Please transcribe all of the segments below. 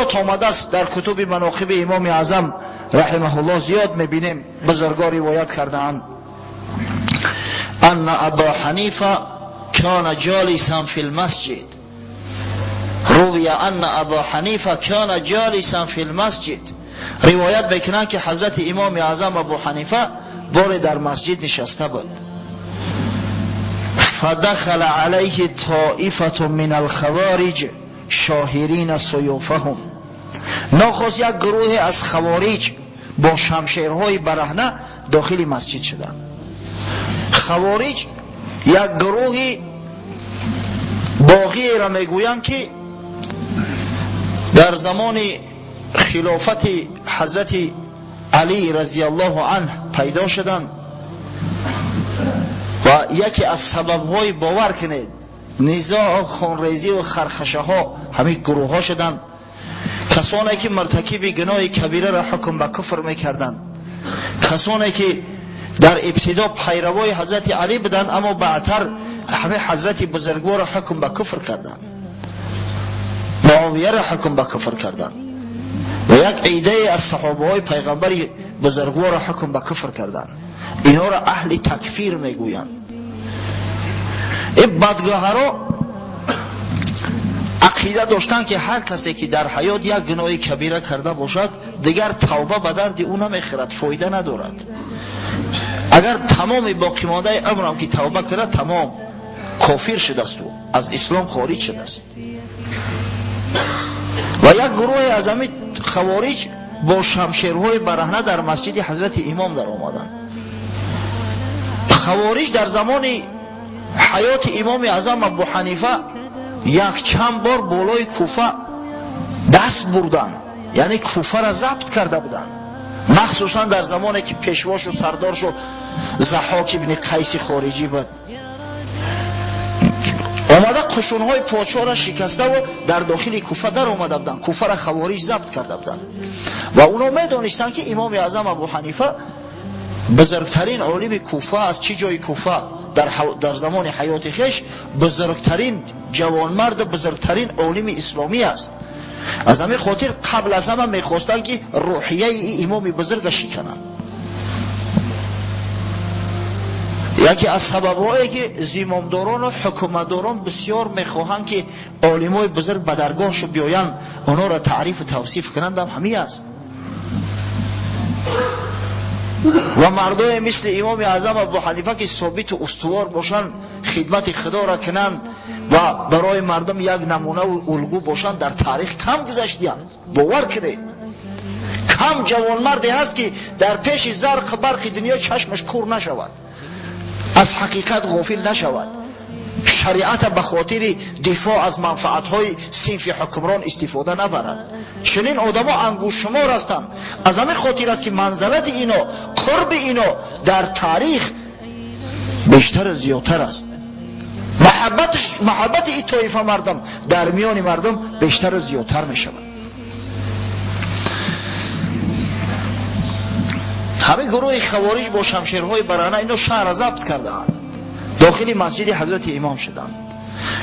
روایات آمده است در کتب مناقب امام اعظم رحمه الله زیاد میبینیم بزرگان روایت کردند ان ابا حنیفه کان جالسا فی المسجد. روی ان ابا حنیفه کان جالسا فی المسجد. روایت میکنند که حضرت امام اعظم ابو حنیفه بار در مسجد نشسته بود. فدخل علیه طائفه من الخوارج شاهرین سیوفهم. ناخست یک گروه از خوارج با شمشیرهای برهنه داخل مسجد شدند. خوارج یک گروه باقی را میگویند که در زمان خلافت حضرت علی رضی الله عنه پیدا شدند و یکی از سببهای باور کنید نزاع و خونریزی و خرخشه ها همین گروه ها شدند. کسانی که مرتکب گناه کبیره را حکم به کفر میکردند، کسانی که در ابتدا پیروای حضرت علی بودند اما بعدتر همه حضرت بزرگوار را حکم به کفر کردند، معاویه را حکم به کفر کردند و یک عیده از صحابه های پیغمبر بزرگوار را حکم به کفر کردند. اینا را اهل تکفیر میگویند. این بدگاهرا عقیده داشتن که هر کسی که در حیات یک گناه کبیره کرده باشد دیگر توبه به درد او نمیخورد، فایده ندارد. اگر تمام باقی مانده عمرم که توبه کرده تمام کافر شده است و از اسلام خارج شده است. و یک گروه از همین خوارج با شمشیرهای برهنه در مسجد حضرت امام در آمدند. خوارج در زمان حیات امام اعظم ابو حنیفه یک چند بار بالای کوفه دست بردن، یعنی کوفه را ضبط کرده بودن، مخصوصا در زمانی که پیشواش و سردارش و ضحاک ابن قیس خارجی بود. آمده قشونهای پادشاه را شکسته و در داخل کوفه در آمده بودن، کوفه را خوارج ضبط کرده بودن و اونا میدانستند که امام اعظم ابو حنیفه بزرگترین عالم کوفه از چی جای کوفه در زمان حیات خیش بزرگترین جوانمرد و بزرگترین عالم اسلامی است. از همین خاطر قبل از همه میخواستند که روحیه امام بزرگ شکنند. یکی از سببهایی که زمامداران و حکومتداران بسیار میخواهند که عالمای بزرگ به درگاهش بیایند اونا را تعریف و توصیف کنند هم همین است. و مردم مثل امام اعظم ابو حنیفه که ثابت و استوار باشند، خدمت خدا را کنند و برای مردم یک نمونه و الگو باشند، در تاریخ کم گذشتیند. باور کنید کم جوانمردی هست که در پیش زرق برق دنیا چشمش کور نشود، از حقیقت غافل نشود، شریعت به خاطر دفاع از منفعت‌های صنف حکمران استفاده نبرد. چنین آدم‌ها انگوش شمار هستند. از همین خاطر است که منزلت اینا، قرب اینا در تاریخ بیشتر زیادتر است. محبت این طایفه مردم در میان مردم بیشتر زیادتر می شود. همه گروه خوارج با شمشیرهای برهنه اینو شهر را ضبط کردند، داخل مسجد حضرت امام شدند.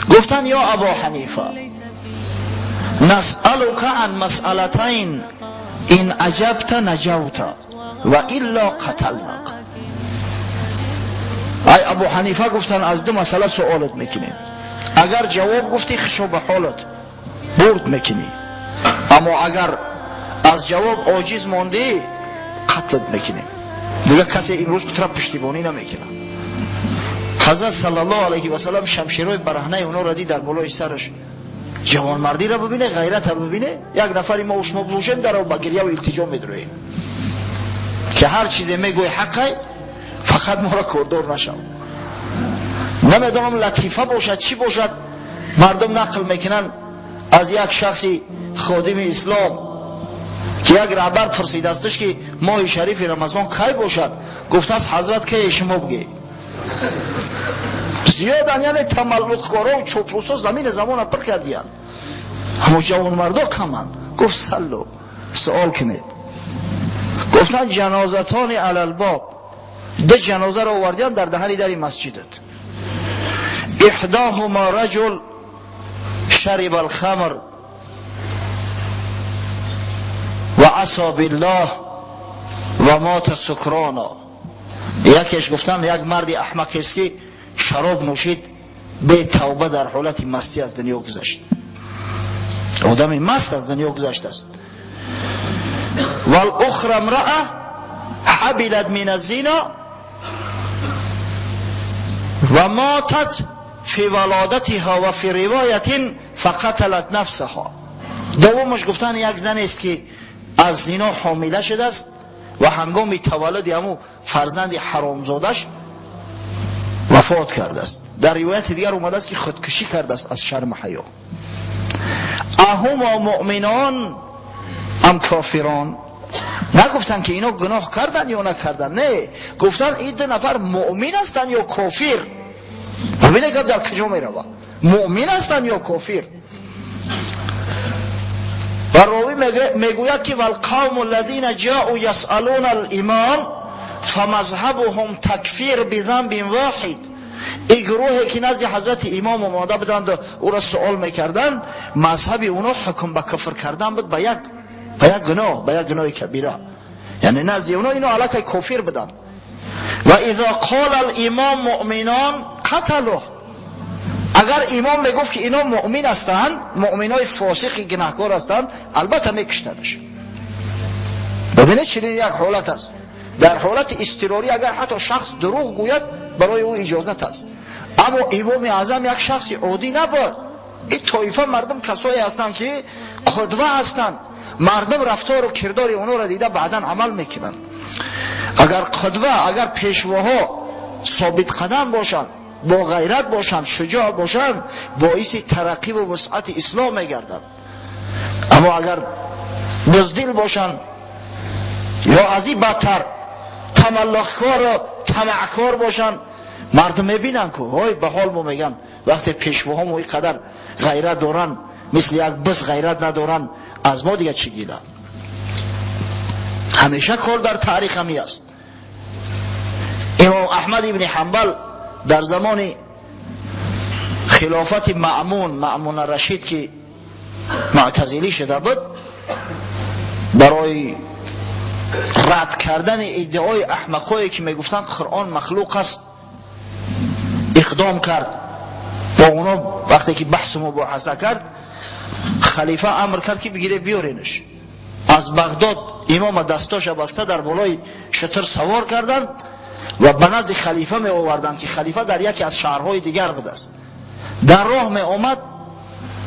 گفتن یا ابا حنیفه نسألک عن مسئلتین ان عجبت نجوت و الا قتلناک. ای ابو حنیفه گفتن از دو مسئله سوالت میکنیم، اگر جواب گفتی خشو به حالت برد میکنی، اما اگر از جواب عاجز ماندی قتلت میکنیم. دیگه کسی امروز تو پشتیبانی نمیکنه. حضرت صلی الله علیه و سلم شمشیرهای برهنه اونا را دید در بالای سرش. جوان مردی را ببینه، غیرت را ببینه. یک نفری ما و شما بروشیم در او با گریه و التجا میدرویم که هر چیزی میگوی حقه، فقط ما را کردار نشو. نمیدونم لطیفه باشد چی باشد، مردم نقل میکنن از یک شخصی خادم اسلام که یک رهبر پرسیده استش که ماه شریف رمضان کی باشد، گفته است حضرت که شما بگی. زیادن یعنی تملق کارا و چوپلوسا زمین زمان پر کردیان، اما جوان مردا کمن. گفت سلو سوال کنید. گفتن جنازتان علی الباب، دو جنازه را آوردیان در دهن در مسجدت. احداهما رجل شرب الخمر عصا بالله و مات سکرانا. یکیش گفتن یک مردی احمقی است که شراب نوشید به توبه در حالت مستی از دنیا گذشت. آدمی مست از دنیا گذشته است. والاخرى امرأة حبلت من الزنا و ماتت فی ولادتها و فی روایت فقتلت نفسها. دومش گفتن یک زن است که از زنا حامله شده است و هنگام تولد همو فرزند حرامزادش وفات کرده است. در روایت دیگر اومده است که خودکشی کرده است از شرم حیا. اهما مؤمنان ام کافران. نگفتن که اینا گناه کردن یا نکردن، نه، گفتن این دو نفر مؤمن هستن یا کافر. ببینه که در کجا می روا، مؤمن هستن یا کافر. و راوی میگوید که والقوم الذين جاءوا يسألون الامام فمذهبهم تکفیر بذنب واحد. این گروهی که نزد حضرت امام آماده بودند او را سوال میکردن، مذهب اونا حکم به کفر کردن بود به یک گناه کبیره، یعنی نزد اونا اینو علاقه کافر بدن. و اذا قال الامام مؤمنان قتلوه. اگر امام میگفت که اینا مؤمن هستند، مؤمنای فاسقی گناهکار هستند، البته میکشتنش. ببینید چنین یک حالت است. در حالت اضطراری اگر حتی شخص دروغ گوید برای او اجازت است، اما امام اعظم یک شخص عادی نبود. این طایفه مردم کسایی هستند که قدوه هستند، مردم رفتار و کردار اونها را دیده بعداً عمل میکنند. اگر قدوه، اگر پیشواها ثابت قدم باشند، با غیرت باشند، شجاع باشند، باعث ترقی و وسعت اسلام میگردند. اما اگر بزدل باشند یا از این بدتر تملقکار و طمعکار باشند، مردم میبینن که های به حال ما میگن وقتی پیشواها ما اینقدر غیرت دارن مثل یک بز غیرت ندارن، از ما دیگه چی گیلن. همیشه کار در تاریخ همی است. امام احمد ابن حنبل در زمان خلافت مأمون الرشید که معتزلی شده بود، برای رد کردن ادعای احمقایی که میگفتن قرآن مخلوق است اقدام کرد. با اونا وقتی که بحث مباحثه کرد، خلیفه امر کرد که بگیره بیارینش. از بغداد امام دستاش بسته در بالای شتر سوار کردند و به نزد خلیفه می آوردند که خلیفه در یکی از شهرهای دیگر بود است. در راه می آمد،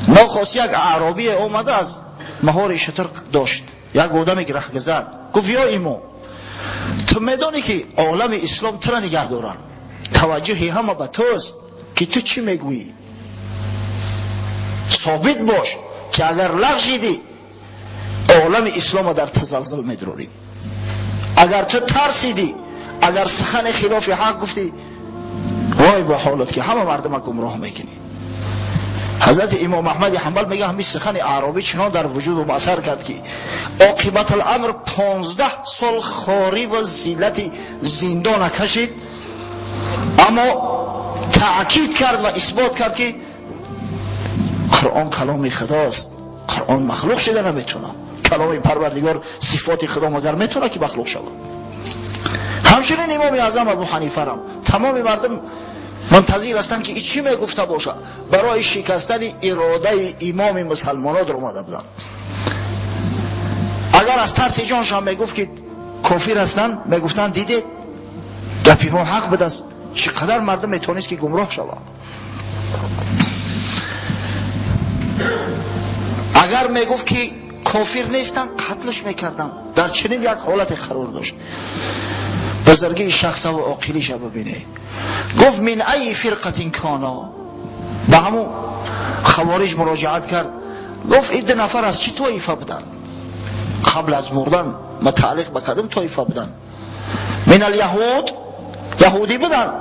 ناخواست یک اعرابی آمده از مهار شتر داشت، یک آدمی که رهگذر گفت یا امام، تو میدانی که عالم اسلام تو را نگه دارن، توجهی همه به توست که تو چی میگویی؟ ثابت باش که اگر لغزیدی عالم اسلام در تزلزل میدراریم. اگر تو ترسیدی، اگر سخن خلاف حق گفتی، وای به حالت که همه مردم گمراه میکنی. حضرت امام احمد حنبل میگه همین سخن اعرابی چنان در وجود و اثر کرد که عاقبت الامر 15 سال خواری و ذلت زندان کشید، اما تأکید کرد و اثبات کرد که قرآن کلام خداست، قرآن مخلوق شده نمیتونه. کلام پروردگار صفات خدا مگر میتونه که مخلوق شود؟ همچنین امام اعظم ابو حنیفه را تمام مردم منتظر هستند که چی میگفته باشه برای شکستن اراده امام مسلمانان در اومده بودن. اگر از ترس جانشان میگفت که کافر هستند، میگفتن دیدید گپ ما حق بود است، چقدر مردم میتونست که گمراه شود. اگر میگفت که کافر نیستن، قتلش میکردن. در چنین یک حالت قرار داشت. بزرگی شخص و عاقلیش ببینه. گفت من ای فرقه کانا، به همون خوارج مراجعت کرد. گفت این دو نفر از چی طایفه بودن؟ قبل از مردن متعلق به کدام طایفه بودن؟ من الیهود، یهودی بودن؟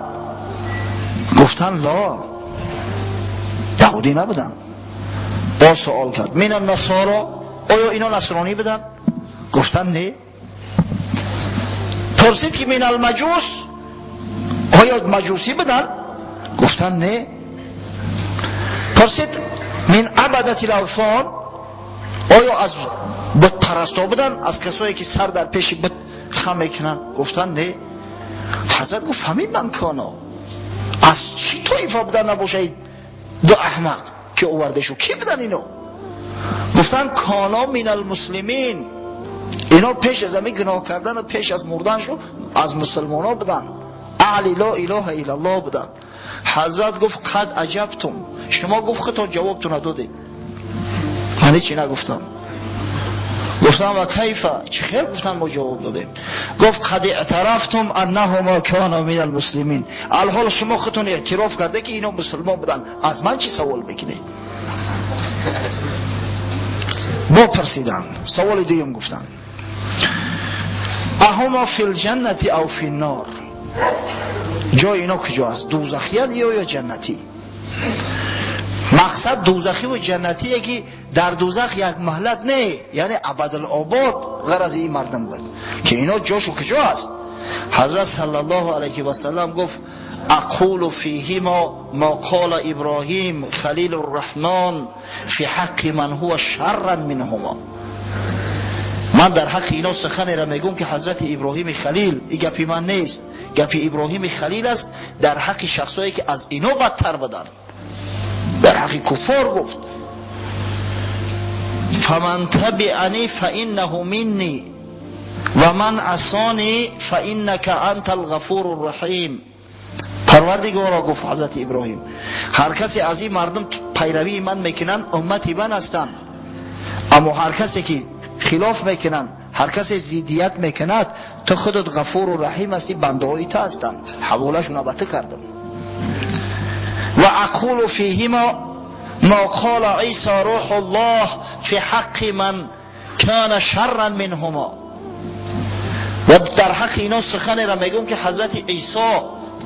گفتن لا، یهودی نبودن. با سوال کرد من النصارا، آیا اینا نصرانی بودن؟ گفتن نه. پرسید که من المجوس، آیا مجوسی بودن؟ گفتن نه. پرسید من عبدت الاوثان، آیا از بت پرستا بودن، از کسایی که سر در پیش بت خم میکنن. گفتن نه. حضرت گفت فهمید من کانا از چی طایفه بودن نباشه دو احمق که آورده شو؟ کی بودن اینو؟ گفتن کانا من المسلمین، اینا پیش از همه گناه کردن و پیش از مردن شو از مسلمان ها بودن، اعلی لا اله الا الله بودن. حضرت گفت قد عجبتم، شما گفت خودتون جوابتون ندادید. من چی نگفتم؟ گفتم و کیفه؟ چه خیر گفتن ما جواب دادیم. گفت قد اعترفتم انهما کانا من المسلمین، الحال شما خودتون اعتراف کرده که اینا مسلمان بودن، از من چی سوال میکنی؟ با پرسیدن. سوال دوم گفتن اهما فی الجنت او فی النار، جای اینا کجاست؟ دوزخیان یا جنتی؟ مقصد دوزخی و جنتیه که در دوزخ یک مهلت نه، یعنی ابدالآباد غرض این مردم بود که اینا جاشو کجاست؟ حضرت صلی الله علیه و سلم گفت اقول فیهما ما قال ابراهیم خلیل الرحمن فی حق من هو شرا منهما. من در حق اینا سخن را میگم که حضرت ابراهیم خلیل، این گپی من نیست، گپی ابراهیم خلیل است، در حق شخصایی که از اینا بدتر بودن، در حق کفار گفت فمن تبعنی فانه منی و من عصانی فانک انت الغفور الرحیم. پروردگارا گفت حضرت ابراهیم هر کسی از این مردم پیروی من میکنن امتی من هستند، اما هر کسی که خلاف میکنن، هر کسی زیدیت میکند، تو خودت غفور و رحیم هستی، بنده های تو هستند. حوالشون البته کردم. و اقول فیهما ما قال عیسی روح الله فی حق من کان شرا منهما، و در حق اینا سخن را میگم که حضرت عیسی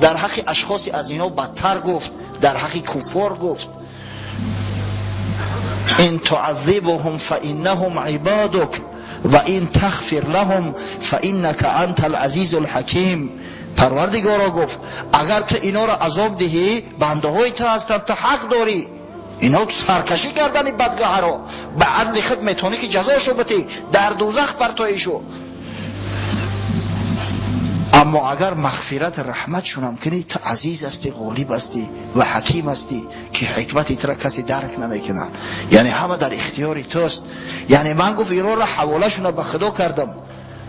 در حق اشخاصی از اینا بدتر گفت، در حق کفار گفت ان تعذبهم فانهم عبادك و این تغفر لهم فانک انت العزیز الحکیم. پروردگارا گفت اگر تو اینا را عذاب دهی بنده های تو هستند، تو حق داری. اینا سرکشی کردن بدگاه را، به عدل خود میتونی که جزاشو بتی، در دوزخ پرتایشو. اما اگر مغفرت رحمت شونم کنی، تو عزیز هستی، غالب هستی و حکیم هستی که حکمتی تو را کسی درک نمیکنه، یعنی همه در اختیاری توست. یعنی من گفت اینا را حواله شون به خدا کردم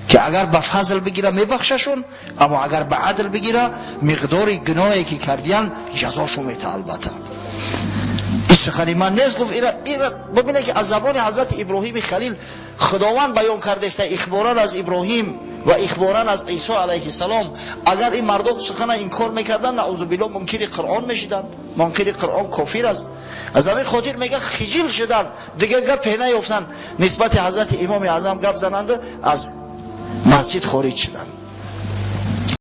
که اگر به فضل بگیره میبخششون، اما اگر به عدل بگیره مقدار گناهی که کردیان جزاشو میته. البته این سخنی من نیست. گفت اینا ببینه که از زبان حضرت ابراهیم خلیل خداوند بیان کرده است، اخباران از ابراهیم و اخباران از عیسی علیه السلام. اگر این مردم سخن انکار میکردن، نعوذ بالله منکر قرآن میشدن، منکر قرآن کافر است. از همین خاطر میگه خجل شدن، دیگه گپ نیفتن، نسبت حضرت امام اعظم گپ زنند، از مسجد خارج شدند.